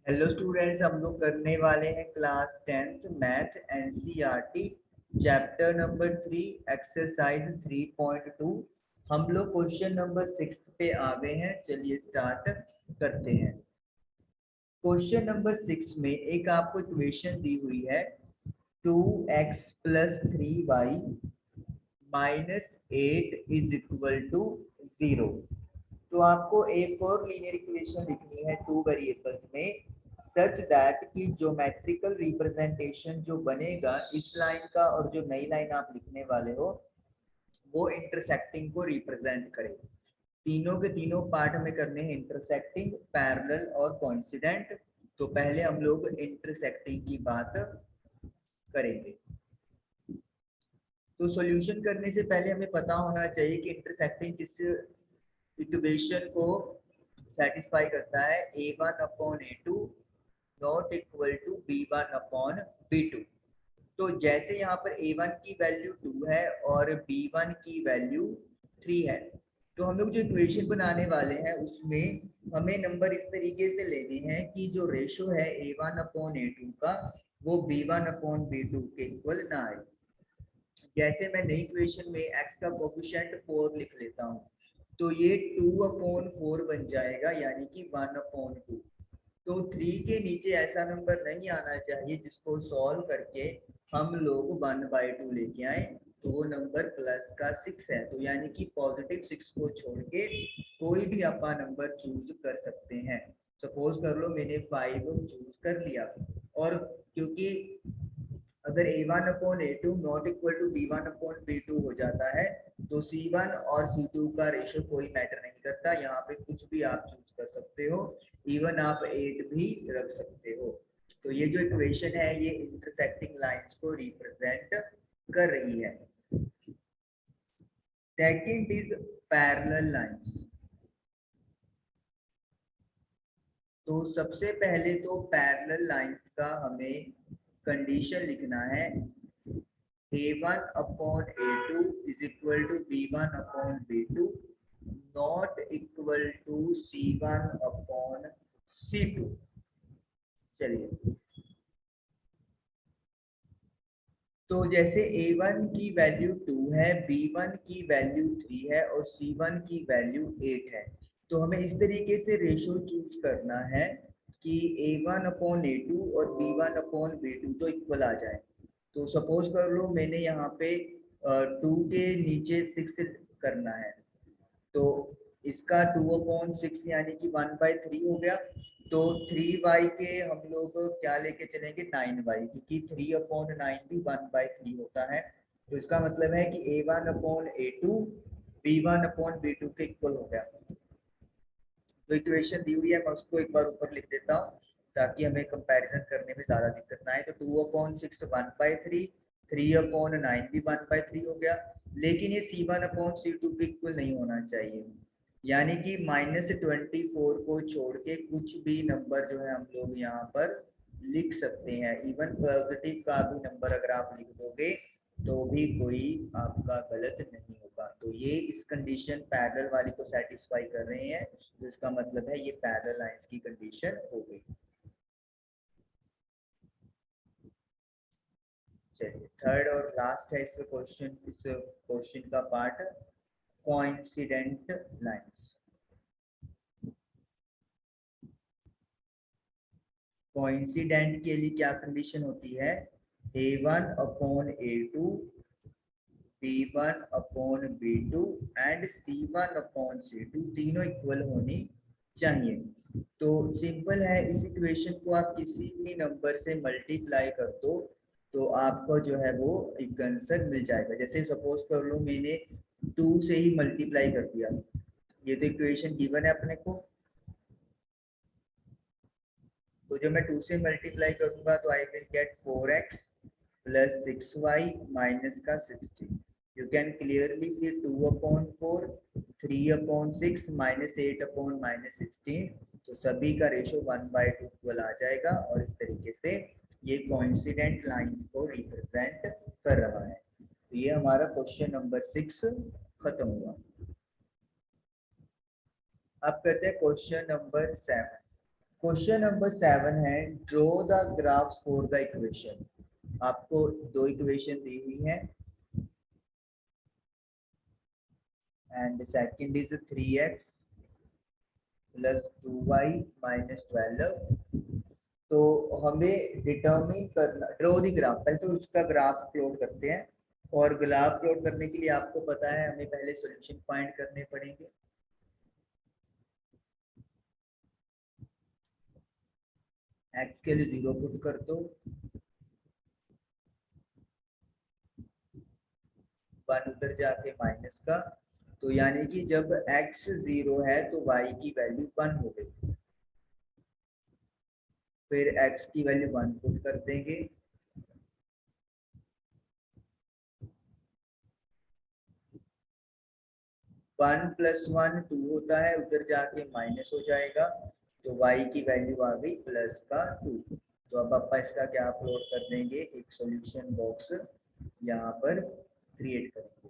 Hello students, हम लोग करने वाले हैं class 10th math NCERT chapter number 3 exercise 3.2। हम लोग क्वेश्चन नंबर 6 पे आ गए हैं। चलिए स्टार्ट करते हैं। क्वेश्चन नंबर 6 में एक आपको इक्वेशन दी हुई है 2x plus 3y minus 8 is equal to 0। तो आपको एक और लीनियर इक्वेशन लिखनी है टू वेरिएबल्स में सच दैट कि ज्योमेट्रिकल रिप्रेजेंटेशन जो बनेगा इस लाइन का और जो नई लाइन आप लिखने वाले हो वो इंटरसेक्टिंग को रिप्रेजेंट करे। तीनों के तीनों पार्ट हमें करने हैं इंटरसेक्टिंग, पैरेलल और कोइंसिडेंट। तो पहले हम लोग इंटरसेक्टिंग की बात करेंगे। तो सॉल्यूशन करने से पहले हमें पता होना चाहिए कि इंटरसेक्टिंग किस इक्वेशन को सेटिस्फाई करता है। a1/a2 not equal to b1/b2। तो जैसे यहाँ पर a1 की वैल्यू 2 है और b1 की वैल्यू 3 है, तो हम लोग जो इक्वेशन बनाने वाले हैं उसमें हमें नंबर इस तरीके से लेने हैं कि जो रेशो है a1/a2 का वो b1/b2 के इक्वल ना आए। जैसे मैं नई इक्वेशन में x का कोफिशिएंट 4 लिख लेता हूँ, तो ये 2/4 बन जाएगा, यानी कि 1/2। तो 3 के नीचे ऐसा नंबर नहीं आना चाहिए जिसको सॉल्व करके हम लोग 1/2 लेके आए। तो वो नंबर प्लस का 6 है, तो यानी कि पॉजिटिव 6 को छोड़ के कोई भी अपना नंबर चूज कर सकते हैं। सपोज कर लो मैंने 5 चूज कर लिया, और क्योंकि अगर a1/a2 not equal to b1/b2 हो जाता है तो c1 और c2 का रेशो कोई मैटर नहीं करता। यहाँ पे कुछ भी आप चूज कर सकते हो, इवन आप 8 भी रख सकते हो। तो ये जो इक्वेशन है ये इंटरसेक्टिंग लाइंस को रिप्रेजेंट कर रही है। Second is parallel lines. तो सबसे पहले तो पैरेलल लाइंस का हमें कंडीशन लिखना है a1/a2 is equal to b1/b2 not equal to c1/c2। चलिए, तो जैसे a1 की वैल्यू 2 है, b1 की वैल्यू 3 है और c1 की वैल्यू 8 है, तो हमें इस तरीके से रेशो चूज करना है कि a1/a2 और b1/b2 तो इक्वल आ जाए। तो सपोज कर लो मैंने यहाँ पे 2 के नीचे 6 करना है, तो इसका 2/6 यानी कि 1/3 हो गया। तो 3y के हम लोग क्या लेके चलेंगे 9y, क्योंकि 3/9 भी 1/3 होता है। तो इसका मतलब है कि a1/a2 b1/b2 के इक्वल हो गया। तो इक्वेशन दी हुई है, मैं उसको एक बार ऊपर लिख देता हूँ ताकि हमें कंपैरिजन करने में ज्यादा दिक्कत ना आए। तो 2/6 1/3, 3/9 भी 1/3 हो गया, लेकिन ये c1/c2 के इक्वल नहीं होना चाहिए। यानी कि -24 को छोड़ के कुछ भी नंबर जो है हम लोग यहाँ पर लिख सकते हैं। इवन पॉजिटिव का भी नंबर अगर आप लिख दोगे तो भी कोई आपका गलत नहीं होगा। तो ये इस कंडीशन पैरेलल वाली को सेटिस्फाई कर रहे हैं, तो इसका मतलब है ये पैरेलल लाइंस की कंडीशन हो गई। चलिए, थर्ड और लास्ट है इस क्वेश्चन का पार्ट, कोइंसिडेंट लाइंस। कोइंसिडेंट के लिए क्या कंडीशन होती है, a1/a2 b1/b2 एंड c1/c2 तीनों इक्वल होनी चाहिए। तो सिंपल है, इस इक्वेशन को आप किसी भी नंबर से मल्टीप्लाई कर दो तो आपको जो है वो एक आंसर मिल जाएगा। जैसे सपोज कर लो मैंने 2 से ही मल्टीप्लाई कर दिया, ये तो इक्वेशन गिवन है अपने को। तो जब मैं 2 से मल्टीप्लाई करूंगा तो I will get 4x plus 6y minus का 60। You can clearly see 2/4 3/6 minus 8/-16। तो सभी का रेशो 1/2 इक्वल आ जाएगा, और इस तरीके से ये कोइंसिडेंट लाइंस को रिप्रेजेंट कर रहा है। तो ये हमारा क्वेश्चन नंबर 6 खत्म हुआ। अब करते हैं क्वेश्चन नंबर 7। क्वेश्चन नंबर 7 है draw the graphs for the equation. आपको दो इक्वेशन दी हुई है and second is 3x plus 2y minus 12। तो हमें डिटरमिन करना ड्रॉ द ग्राफ, पहले तो उसका ग्राफ प्लॉट करते हैं। और ग्राफ प्लॉट करने के लिए आपको पता है हमें पहले सॉल्यूशन फाइंड करने पड़ेंगे। x के लिए 0 पुट कर दो, 1 उधर जाके माइनस का, तो यानी कि जब x 0 है तो y की वैल्यू 1 हो गई। फिर x की वैल्यू 1 पुट कर देंगे, 1 प्लस 1 2 होता है, उधर जाके माइनस हो जाएगा, तो y की वैल्यू आ गई प्लस का 2। तो अब आप इसका क्या प्लॉट कर देंगे, एक सॉल्यूशन बॉक्स यहाँ पर क्रिएट करेंगे।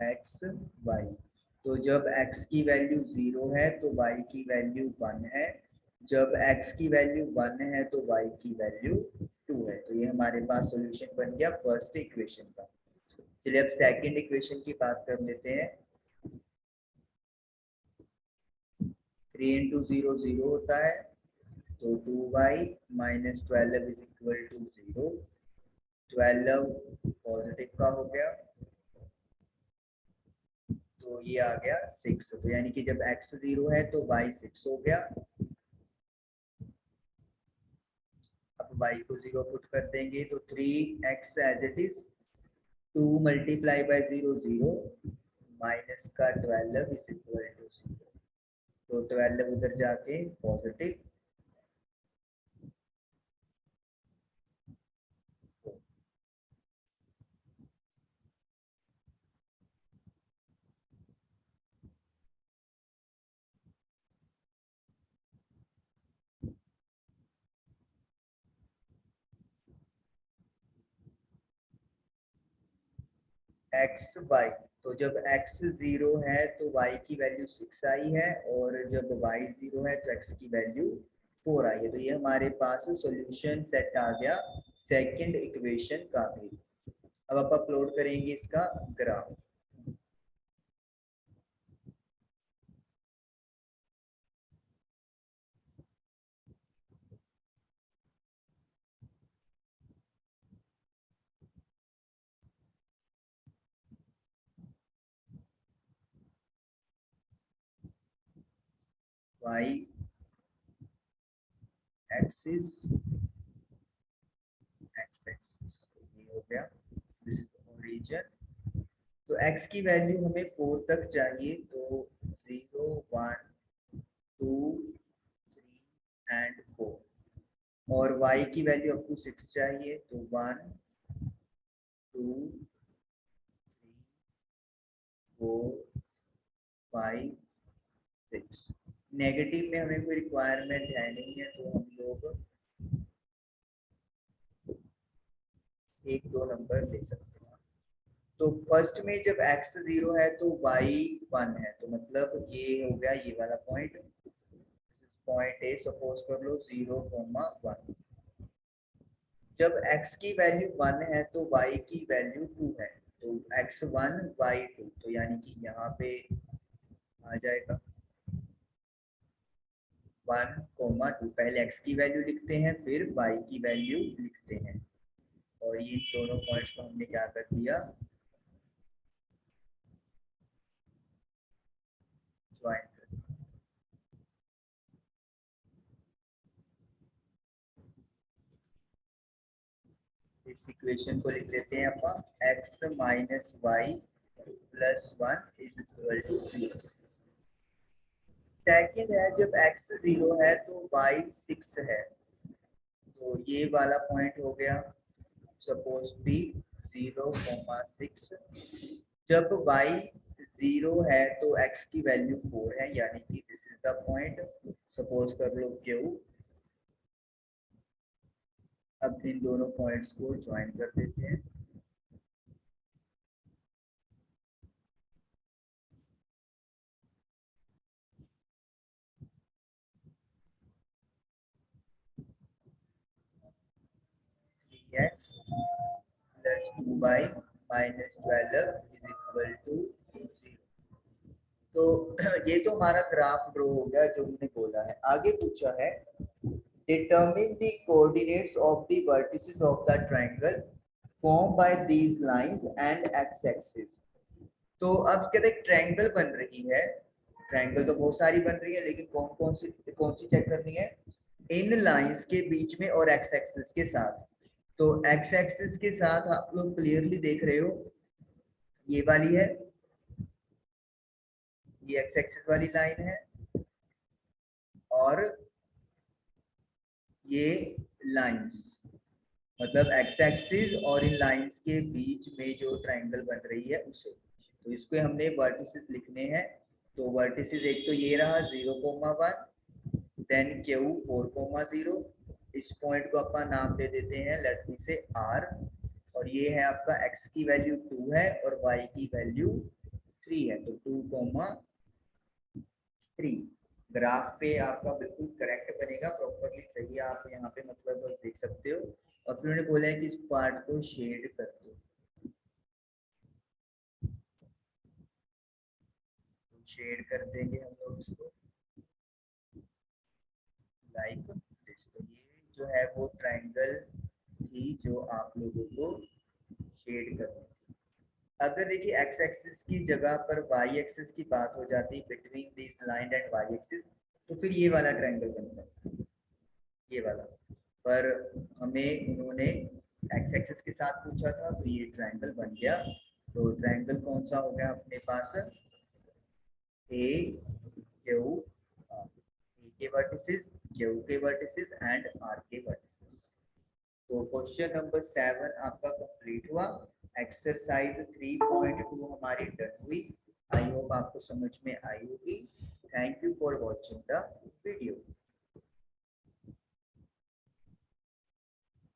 एक्स वाई, तो जब x की वैल्यू 0 है तो y की वैल्यू 1 है, जब x की वैल्यू 1 है तो y की वैल्यू 2 है। तो ये हमारे पास सॉल्यूशन बन गया फर्स्ट इक्वेशन का। चलिए अब सेकंड इक्वेशन की बात कर लेते हैं। 3 इंटू 0 0 होता है, तो 2y minus 12 is equal to 0। 12 positive का हो गया, तो ये आ गया 6। तो यानी कि जब x 0 है तो y 6 हो गया। अब y को 0 पुट कर देंगे तो 3x as it is, 2 multiply by 0 0 minus का 12 इज इक्वल टू 0। तो 12 उधर जाके पॉजिटिव, एक्स वाई, तो जब x 0 है तो y की वैल्यू 6 आई है, और जब y 0 है तो x की वैल्यू 4 आई है। तो ये हमारे पास सॉल्यूशन सेट आ गया सेकंड इक्वेशन का भी। अब आप अपलोड करेंगे इसका graph. y axis x axis, ये हो गया, दिस इज ओरिजिन। तो x की वैल्यू हमें 4 तक चाहिए, तो 0 1 2 3 एंड 4। और y की वैल्यू आपको 6 चाहिए, तो 1 2 3 4 5 6। नेगेटिव में हमें कोई रिक्वायरमेंट है नहीं है, तो हम लोग एक दो नंबर ले सकते हैं। तो फर्स्ट में जब x 0 है तो y 1 है, तो मतलब ये हो गया ये वाला पॉइंट। पॉइंट ए सपोज कर लो 0,1। जब x की वैल्यू 1 है तो y की वैल्यू 2 है, तो x1 y2, तो यानी कि यहाँ पे आ जाएगा 1,2। पहले x की वैल्यू लिखते हैं फिर y की वैल्यू लिखते हैं, और ये दोनों पॉइंट्स को हमने क्या कर दिया, ज्वाइन कर दिया। इस इक्वेशन को लिख लेते हैं अपन, x minus y plus 1 is equal to 0। Second है जब x 0 है तो y 6 है, तो ये वाला पॉइंट हो गया सपोज बी 0,6। जब y 0 है तो x की वैल्यू 4 है, यानी कि this is the point, suppose कर लो क्यू। अब इन दोनों पॉइंट्स को ज्वाइन कर देते हैं। X plus 2y minus 12 is equal to 0। तो ये तो हमारा ग्राफ ड्रॉ हो गया जो हमने बोला है। आगे पूछा है determine the coordinates of the vertices of the triangle formed by these lines and x-axis। तो अब कहते हैं ट्रायंगल बन रही है, ट्रायंगल तो बहुत सारी बन रही है लेकिन कौन सी चेक करनी है, इन लाइंस के बीच में और एक्स एक्सिस के साथ। तो एक्स एक्सिस के साथ आप लोग क्लियरली देख रहे हो ये वाली है, ये एक्स एक्सिस वाली लाइन है और ये लाइंस, मतलब एक्स एक्सिस और इन लाइंस के बीच में जो ट्रायंगल बन रही है उसे। तो इसको हमने वर्टिसेस लिखने हैं। तो वर्टिसेस एक तो ये रहा 0,1, देन Q 4,0। इस पॉइंट को अपन नाम दे देते हैं लेट मी से R, और ये है आपका x की वैल्यू 2 है और y की वैल्यू 3 है, तो 2,3। ग्राफ पे आपका बिल्कुल करेक्ट बनेगा, प्रॉपरली सही है, आप यहाँ पे मतलब देख सकते हो। और फिर उन्होंने बोला है कि इस पार्ट को शेड कर दो, तो शेड कर देंगे हम लोग इसको लाइक दिस। तो ये जो है वो ट्रायंगल थी जो आप लोगों को शेड करनी थी। अगर देखिए एक्स एक्सिस की जगह पर वाई एक्सिस की बात हो जाती between this line and y axis, तो फिर ये वाला ट्रायंगल बनता है, ये वाला। पर हमें उन्होंने एक्स एक्सिस के साथ पूछा था तो ये ट्रायंगल बन गया। तो ट्रायंगल कौन सा हो गया अपने पास, ए क्यू, ए के वर्टिसेस, क्यू के वर्टिसेस एंड आर के वर्टिसेस। तो क्वेश्चन नंबर 7 आपका कंप्लीट हुआ। एक्सरसाइज 3.2 हमारी डन हुई। आई होप आपको समझ में आई होगी। Thank you for watching the video.